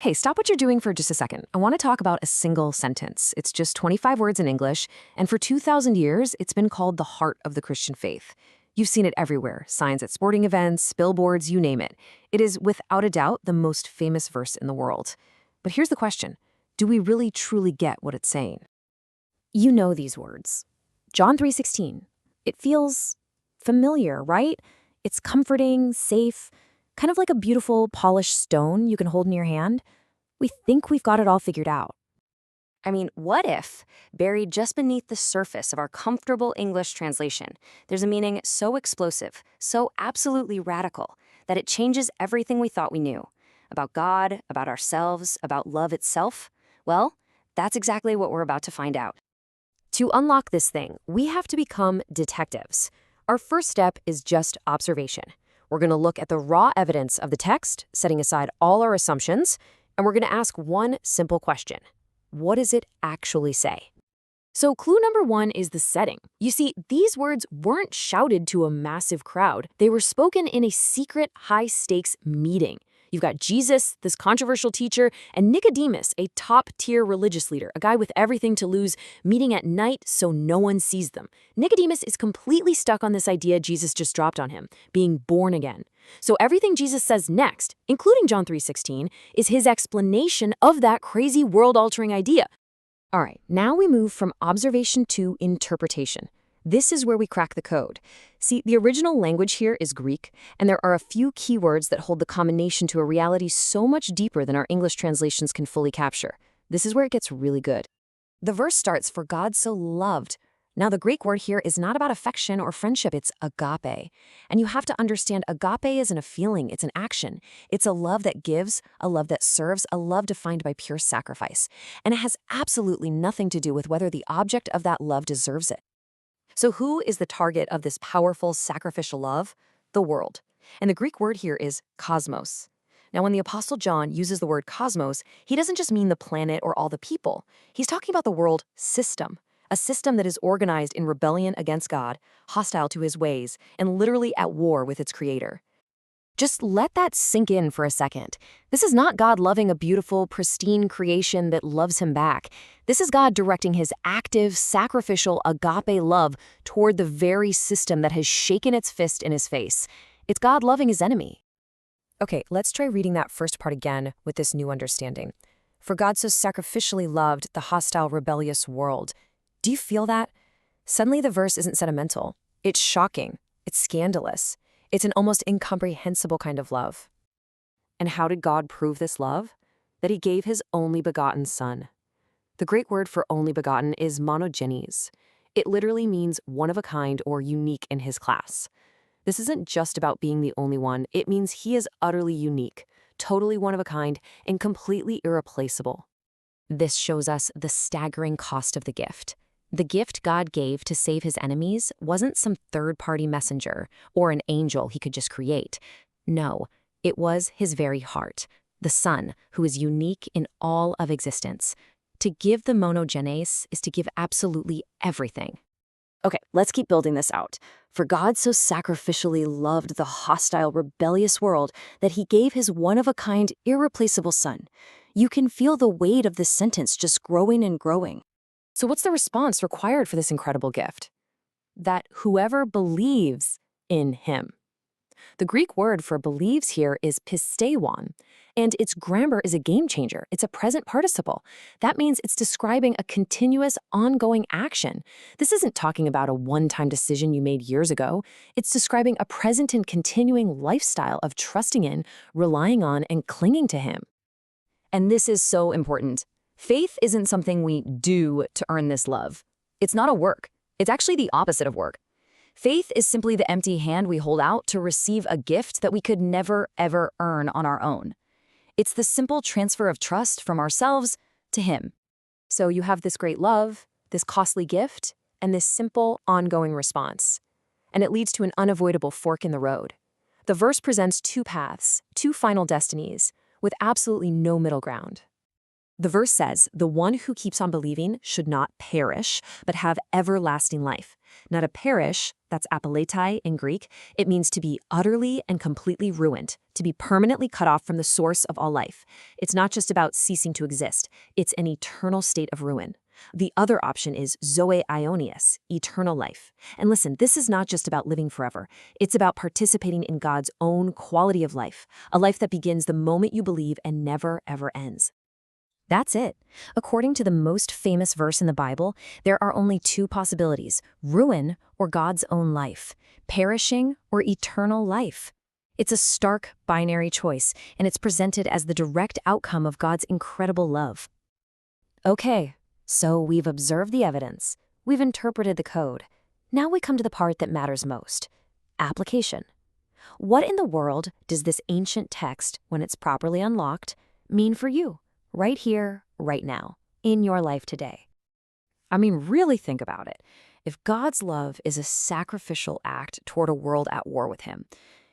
Hey, stop what you're doing for just a second. I want to talk about a single sentence. It's just 25 words in English, and for 2,000 years, it's been called the heart of the Christian faith. You've seen it everywhere, signs at sporting events, billboards, you name it. It is, without a doubt, the most famous verse in the world. But here's the question. Do we really truly get what it's saying? You know these words. John 3:16. It feels familiar, right? It's comforting, safe, kind of like a beautiful, polished stone you can hold in your hand. We think we've got it all figured out. I mean, what if, buried just beneath the surface of our comfortable English translation, there's a meaning so explosive, so absolutely radical, that it changes everything we thought we knew about God, about ourselves, about love itself? Well, that's exactly what we're about to find out. To unlock this thing, we have to become detectives. Our first step is just observation. We're going to look at the raw evidence of the text, setting aside all our assumptions, and we're going to ask one simple question. What does it actually say? So clue number one is the setting. You see, these words weren't shouted to a massive crowd. They were spoken in a secret, high-stakes meeting. You've got Jesus, this controversial teacher, and Nicodemus, a top-tier religious leader, a guy with everything to lose, meeting at night so no one sees them. Nicodemus is completely stuck on this idea Jesus just dropped on him, being born again. So everything Jesus says next, including John 3:16, is his explanation of that crazy world-altering idea. All right, now we move from observation to interpretation. This is where we crack the code. See, the original language here is Greek, and there are a few keywords that hold the combination to a reality so much deeper than our English translations can fully capture. This is where it gets really good. The verse starts, "For God so loved." Now, the Greek word here is not about affection or friendship, it's agape. And you have to understand agape isn't a feeling, it's an action. It's a love that gives, a love that serves, a love defined by pure sacrifice. And it has absolutely nothing to do with whether the object of that love deserves it. So who is the target of this powerful sacrificial love? The world. And the Greek word here is cosmos. Now, when the Apostle John uses the word cosmos, he doesn't just mean the planet or all the people. He's talking about the world system, a system that is organized in rebellion against God, hostile to his ways, and literally at war with its creator. Just let that sink in for a second. This is not God loving a beautiful, pristine creation that loves him back. This is God directing his active, sacrificial, agape love toward the very system that has shaken its fist in his face. It's God loving his enemy. Okay, let's try reading that first part again with this new understanding. For God so sacrificially loved the hostile, rebellious world. Do you feel that? Suddenly the verse isn't sentimental. It's shocking. It's scandalous. It's an almost incomprehensible kind of love. And how did God prove this love? That he gave his only begotten son. The Greek word for only begotten is monogenes. It literally means one of a kind or unique in his class. This isn't just about being the only one. It means he is utterly unique, totally one of a kind, and completely irreplaceable. This shows us the staggering cost of the gift. The gift God gave to save his enemies wasn't some third-party messenger or an angel he could just create. No, it was his very heart, the Son, who is unique in all of existence. To give the monogenes is to give absolutely everything. Okay, let's keep building this out. For God so sacrificially loved the hostile, rebellious world that he gave his one-of-a-kind, irreplaceable Son. You can feel the weight of this sentence just growing and growing. So what's the response required for this incredible gift? That whoever believes in him. The Greek word for believes here is pisteuon, and its grammar is a game changer. It's a present participle. That means it's describing a continuous, ongoing action. This isn't talking about a one-time decision you made years ago. It's describing a present and continuing lifestyle of trusting in, relying on, and clinging to him. And this is so important. Faith isn't something we do to earn this love. It's not a work. It's actually the opposite of work. Faith is simply the empty hand we hold out to receive a gift that we could never, ever earn on our own. It's the simple transfer of trust from ourselves to him. So you have this great love, this costly gift, and this simple, ongoing response. And it leads to an unavoidable fork in the road. The verse presents two paths, two final destinies, with absolutely no middle ground. The verse says, "The one who keeps on believing should not perish, but have everlasting life." Now, to perish, that's apeletai in Greek, it means to be utterly and completely ruined, to be permanently cut off from the source of all life. It's not just about ceasing to exist, it's an eternal state of ruin. The other option is zoe aionios, eternal life. And listen, this is not just about living forever. It's about participating in God's own quality of life, a life that begins the moment you believe and never, ever ends. That's it. According to the most famous verse in the Bible, there are only two possibilities: ruin or God's own life, perishing or eternal life. It's a stark binary choice, and it's presented as the direct outcome of God's incredible love. Okay, so we've observed the evidence, we've interpreted the code. Now we come to the part that matters most: application. What in the world does this ancient text, when it's properly unlocked, mean for you? Right here, right now, in your life today. I mean, really think about it. If God's love is a sacrificial act toward a world at war with him,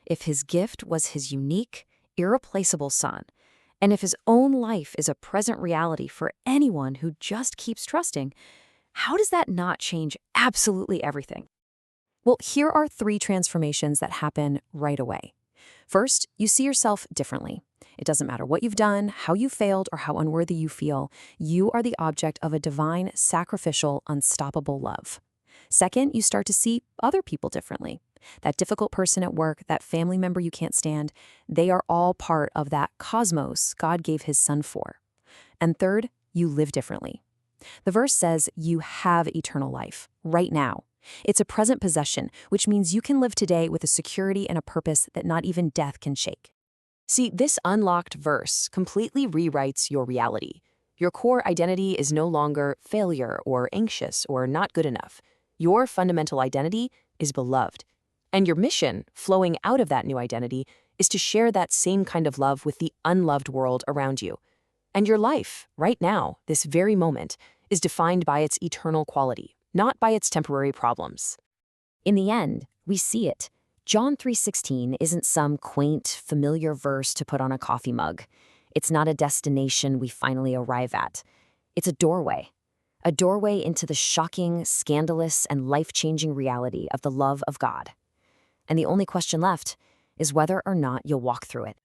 if his gift was his unique, irreplaceable son, and if his own life is a present reality for anyone who just keeps trusting, how does that not change absolutely everything? Well, here are 3 transformations that happen right away. First, you see yourself differently. It doesn't matter what you've done, how you failed, or how unworthy you feel. You are the object of a divine, sacrificial, unstoppable love. Second, you start to see other people differently. That difficult person at work, that family member you can't stand, they are all part of that cosmos God gave his son for. And third, you live differently. The verse says you have eternal life, right now. It's a present possession, which means you can live today with a security and a purpose that not even death can shake. See, this unlocked verse completely rewrites your reality. Your core identity is no longer failure or anxious or not good enough. Your fundamental identity is beloved. And your mission, flowing out of that new identity, is to share that same kind of love with the unloved world around you. And your life, right now, this very moment, is defined by its eternal quality, not by its temporary problems. In the end, we see it. John 3:16 isn't some quaint, familiar verse to put on a coffee mug. It's not a destination we finally arrive at. It's a doorway into the shocking, scandalous, and life-changing reality of the love of God. And the only question left is whether or not you'll walk through it.